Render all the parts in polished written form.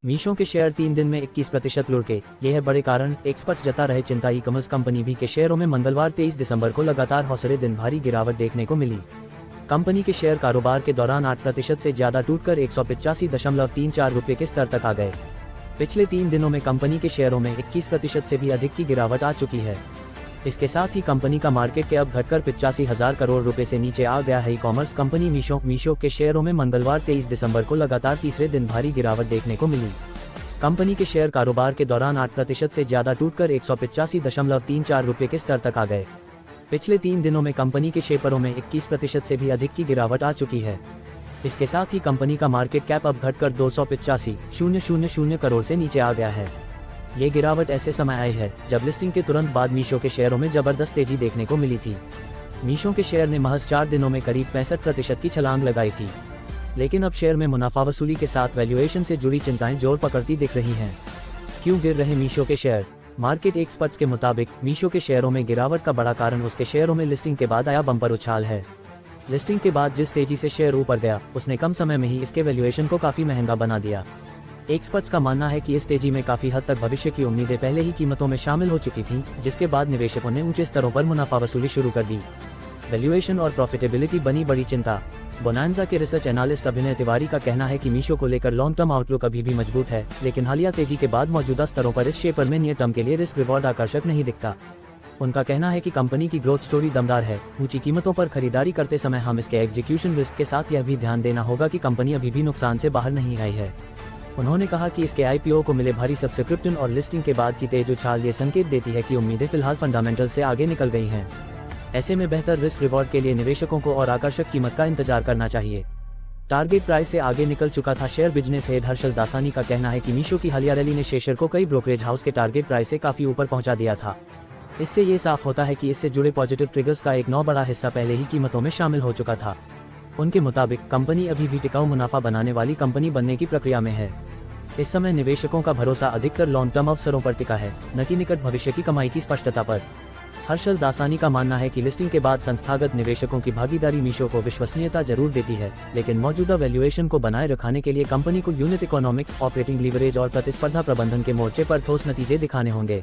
मीशो के शेयर 3 दिन में 21% लुढ़के। ये है बड़े कारण, एक्सपर्ट्स जता रहे चिंता। ई कॉमर्स कंपनी भी के शेयरों में मंगलवार 23 दिसंबर को लगातार हौसले दिन भारी गिरावट देखने को मिली। कंपनी के शेयर कारोबार के दौरान 8% से ज्यादा टूटकर 185.34 रुपये के स्तर तक आ गए। पिछले 3 दिनों में कंपनी के शेयरों में 21% से भी अधिक की गिरावट आ चुकी है। इसके साथ ही कंपनी का मार्केट कैप घटकर 85,000 करोड़ रुपए से नीचे आ गया है। ई कॉमर्स कंपनी मीशो के शेयरों में मंगलवार 23 दिसंबर को लगातार तीसरे दिन भारी गिरावट देखने को मिली। कंपनी के शेयर कारोबार के दौरान 8% से ज्यादा टूटकर 185.34 रुपये के स्तर तक आ गए। पिछले 3 दिनों में कंपनी के शेयरों में 21% से भी अधिक की गिरावट आ चुकी है। इसके साथ ही कंपनी का मार्केट कैप अब घटकर 285,000 करोड़ से नीचे आ गया है। ये गिरावट ऐसे समय आई है जब लिस्टिंग के तुरंत बाद मीशो के शेयरों में जबरदस्त तेजी देखने को मिली थी। मीशो के शेयर ने महज 4 दिनों में करीब 65% की छलांग लगाई थी। लेकिन अब शेयर में मुनाफा वसूली के साथ वैल्यूएशन से जुड़ी चिंताएं जोर पकड़ती दिख रही हैं। क्यों गिर रहे मीशो के शेयर? मार्केट एक्सपर्ट्स के मुताबिक मीशो के शेयरों में गिरावट का बड़ा कारण उसके शेयरों में लिस्टिंग के बाद आया बम्पर उछाल है। लिस्टिंग के बाद जिस तेजी से शेयर ऊपर गया, उसने कम समय में ही इसके वैल्यूएशन को काफी महंगा बना दिया। एक्सपर्ट्स का मानना है कि इस तेजी में काफी हद तक भविष्य की उम्मीदें पहले ही कीमतों में शामिल हो चुकी थीं, जिसके बाद निवेशकों ने ऊंचे स्तरों पर मुनाफा वसूली शुरू कर दी। वैल्यूएशन और प्रॉफिटेबिलिटी बनी बड़ी चिंता। बोनांजा के रिसर्च एनालिस्ट अभिनय तिवारी का कहना है कि मीशो को लेकर लॉन्ग टर्म आउटलुक अभी भी मजबूत है, लेकिन हालिया तेजी के बाद मौजूदा स्तरों पर इस शेयर में नियर टर्म के लिए रिस्क रिवॉर्ड आकर्षक नहीं दिखता। उनका कहना है कि कंपनी की ग्रोथ स्टोरी दमदार है। ऊंची कीमतों पर खरीदारी करते समय हम इसके एग्जीक्यूशन रिस्क के साथ यह भी ध्यान देना होगा कि कंपनी अभी भी नुकसान से बाहर नहीं आई है। उन्होंने कहा कि इसके आईपीओ को मिले भारी सब्सक्रिप्शन और लिस्टिंग के बाद की तेज उछाल ये संकेत देती है कि उम्मीदें फिलहाल फंडामेंटल से आगे निकल गई हैं। ऐसे में बेहतर रिस्क रिवॉर्ड के लिए निवेशकों को और आकर्षक कीमत का इंतजार करना चाहिए। टारगेट प्राइस से आगे निकल चुका था। Share business head Harshal Dasani का कहना है कि मीशो की हालिया रैली ने शेयर को कई ब्रोकरेज हाउस के टारगेट प्राइस से काफी ऊपर पहुंचा दिया था। इससे ये साफ होता है कि इससे जुड़े पॉजिटिव ट्रिगर्स का एक बड़ा हिस्सा पहले ही कीमतों में शामिल हो चुका था। उनके मुताबिक कंपनी अभी भी टिकाऊ मुनाफा बनाने वाली कंपनी बनने की प्रक्रिया में है। इस समय निवेशकों का भरोसा अधिकतर लॉन्ग टर्म अवसरों पर टिका है, न कि निकट भविष्य की कमाई की स्पष्टता पर। हर्षल दासानी का मानना है कि लिस्टिंग के बाद संस्थागत निवेशकों की भागीदारी मीशो को विश्वसनीयता जरूर देती है, लेकिन मौजूदा वैल्यूएशन को बनाए रखने के लिए कंपनी को यूनिट इकोनॉमिक्स, ऑपरेटिंग लीवरेज और प्रतिस्पर्धा प्रबंधन के मोर्चे पर ठोस नतीजे दिखाने होंगे।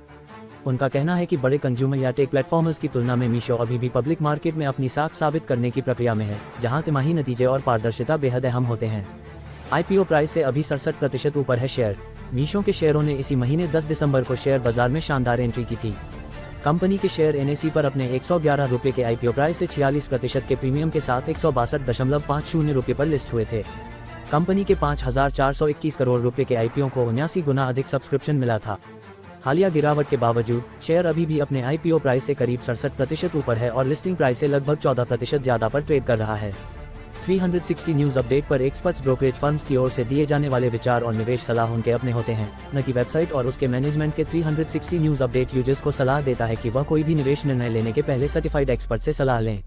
उनका कहना है कि बड़े कंज्यूमर या टेक प्लेटफॉर्मर्स की तुलना में मीशो अभी भी पब्लिक मार्केट में अपनी साख साबित करने की प्रक्रिया में है, जहां तिमाही नतीजे और पारदर्शिता बेहद अहम होते हैं। आईपीओ प्राइस से अभी 67% ऊपर है शेयर। मीशो के शेयरों ने इसी महीने 10 दिसंबर को शेयर बाजार में शानदार एंट्री की थी। कंपनी के शेयर एनएसी पर अपने 111 रुपये के आईपीओ प्राइस से 46% के प्रीमियम के साथ 162.50 रुपये पर लिस्ट हुए थे। कंपनी के 5,421 करोड़ रुपए के आईपीओ को 79 गुना अधिक सब्सक्रिप्शन मिला था। हालिया गिरावट के बावजूद शेयर अभी भी अपने आईपीओ प्राइस से करीब 67% ऊपर है और लिस्टिंग प्राइस से लगभग 14% ज्यादा पर ट्रेड कर रहा है। 360 न्यूज अपडेट पर एक्सपर्ट्स ब्रोकरेज फर्म्स की ओर से दिए जाने वाले विचार और निवेश सलाह उनके अपने होते हैं, न कि वेबसाइट और उसके मैनेजमेंट के। 360 न्यूज अपडेट यूजर्स को सलाह देता है कि वह कोई भी निवेश निर्णय लेने के पहले सर्टिफाइड एक्सपर्ट से सलाह लें।